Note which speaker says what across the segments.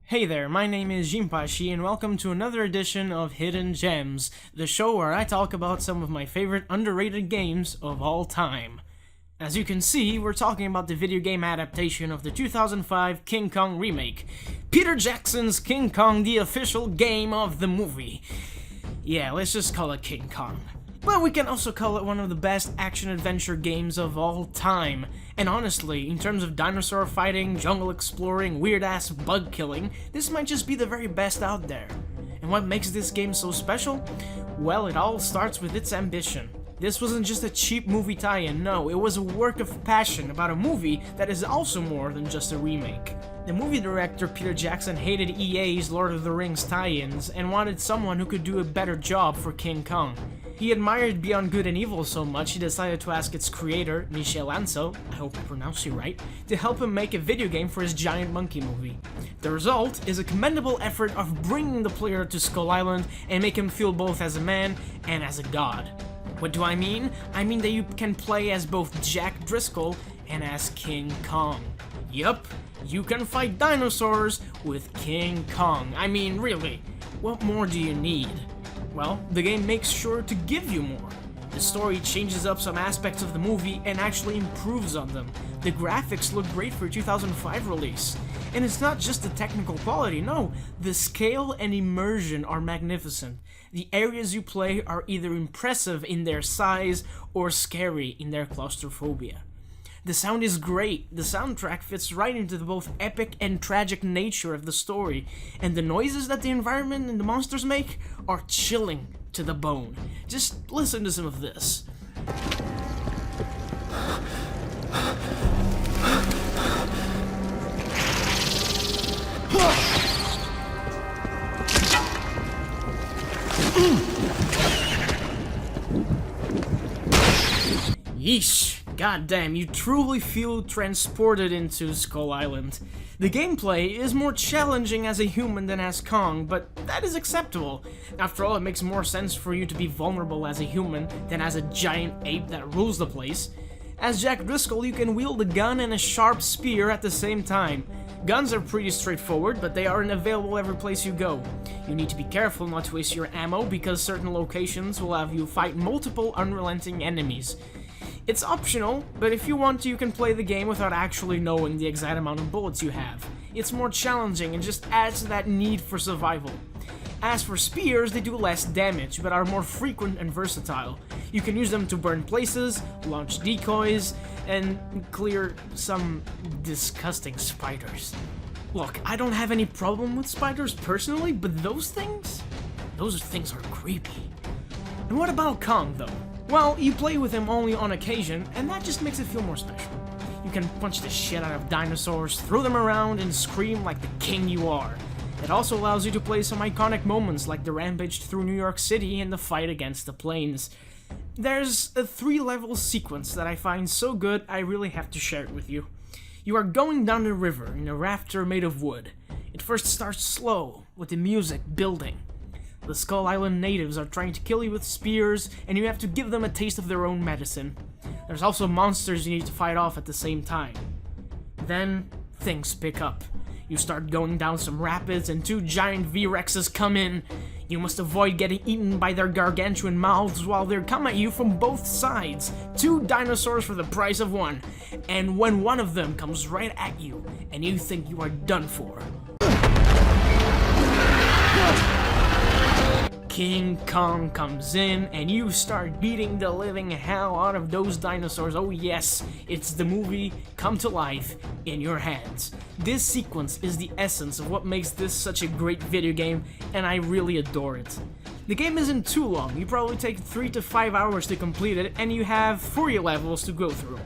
Speaker 1: Hey there, my name is Jinpachi and welcome to another edition of Hidden Gems, the show where I talk about some of my favorite underrated games of all time. As you can see, we're talking about the video game adaptation of the 2005 King Kong remake, Peter Jackson's King Kong, the official game of the movie. Yeah, let's just call it King Kong. But we can also call it one of the best action-adventure games of all time. And honestly, in terms of dinosaur fighting, jungle exploring, weird-ass bug killing, this might just be the very best out there. And what makes this game so special? Well, it all starts with its ambition. This wasn't just a cheap movie tie-in, no, it was a work of passion about a movie that is also more than just a remake. The movie director Peter Jackson hated EA's Lord of the Rings tie-ins and wanted someone who could do a better job for King Kong. He admired Beyond Good and Evil so much he decided to ask its creator, Michel Ancel, I hope I pronounced you right, to help him make a video game for his giant monkey movie. The result is a commendable effort of bringing the player to Skull Island and make him feel both as a man and as a god. What do I mean? I mean that you can play as both Jack Driscoll and as King Kong. Yup, you can fight dinosaurs with King Kong. I mean, really, what more do you need? Well, the game makes sure to give you more. The story changes up some aspects of the movie and actually improves on them. The graphics look great for a 2005 release. And it's not just the technical quality, no, the scale and immersion are magnificent. The areas you play are either impressive in their size or scary in their claustrophobia. The sound is great, the soundtrack fits right into the both epic and tragic nature of the story, and the noises that the environment and the monsters make are chilling to the bone. Just listen to some of this. Yeesh. Goddamn, you truly feel transported into Skull Island. The gameplay is more challenging as a human than as Kong, but that is acceptable. After all, it makes more sense for you to be vulnerable as a human than as a giant ape that rules the place. As Jack Driscoll, you can wield a gun and a sharp spear at the same time. Guns are pretty straightforward, but they aren't available every place you go. You need to be careful not to waste your ammo because certain locations will have you fight multiple unrelenting enemies. It's optional, but if you want to, you can play the game without actually knowing the exact amount of bullets you have. It's more challenging and just adds to that need for survival. As for spears, they do less damage, but are more frequent and versatile. You can use them to burn places, launch decoys, and clear some disgusting spiders. Look, I don't have any problem with spiders personally, but those things are creepy. And what about Kong, though? Well, you play with him only on occasion, and that just makes it feel more special. You can punch the shit out of dinosaurs, throw them around, and scream like the king you are. It also allows you to play some iconic moments like the rampage through New York City and the fight against the planes. There's a 3-level sequence that I find so good I really have to share it with you. You are going down the river in a rafter made of wood. It first starts slow, with the music building. The Skull Island natives are trying to kill you with spears, and you have to give them a taste of their own medicine. There's also monsters you need to fight off at the same time. Then, things pick up. You start going down some rapids, and 2 giant V-Rexes come in. You must avoid getting eaten by their gargantuan mouths while they come at you from both sides. 2 dinosaurs for the price of 1. And when one of them comes right at you, and you think you are done for, King Kong comes in and you start beating the living hell out of those dinosaurs. Oh yes, it's the movie come to life in your hands. This sequence is the essence of what makes this such a great video game, and I really adore it. The game isn't too long, you probably take 3 to 5 hours to complete it, and you have 40 levels to go through.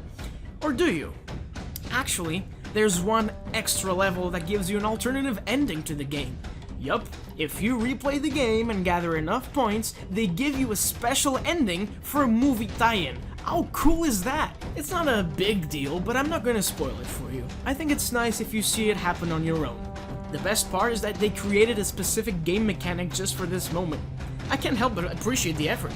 Speaker 1: Or do you? Actually, there's one extra level that gives you an alternative ending to the game. Yup, if you replay the game and gather enough points, they give you a special ending for a movie tie-in. How cool is that? It's not a big deal, but I'm not gonna spoil it for you. I think it's nice if you see it happen on your own. The best part is that they created a specific game mechanic just for this moment. I can't help but appreciate the effort.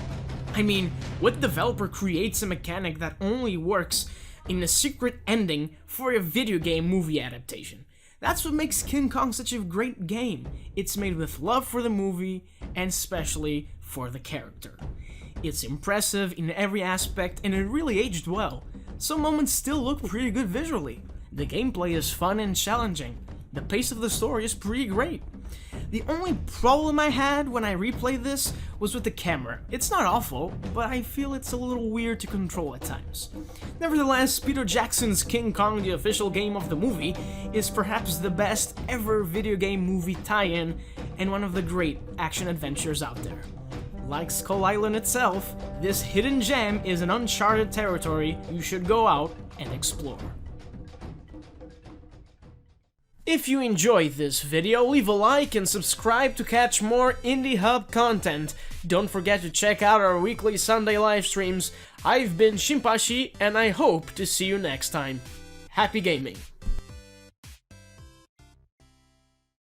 Speaker 1: I mean, what developer creates a mechanic that only works in a secret ending for a video game movie adaptation? That's what makes King Kong such a great game. It's made with love for the movie, and especially for the character. It's impressive in every aspect, and it really aged well. Some moments still look pretty good visually. The gameplay is fun and challenging. The pace of the story is pretty great. The only problem I had when I replayed this was with the camera. It's not awful, but I feel it's a little weird to control at times. Nevertheless, Peter Jackson's King Kong, the official game of the movie, is perhaps the best ever video game movie tie-in and one of the great action adventures out there. Like Skull Island itself, this hidden gem is an uncharted territory you should go out and explore. If you enjoyed this video, leave a like and subscribe to catch more Indiehub content. Don't forget to check out our weekly Sunday live streams. I've been Shimpashi, and I hope to see you next time. Happy gaming!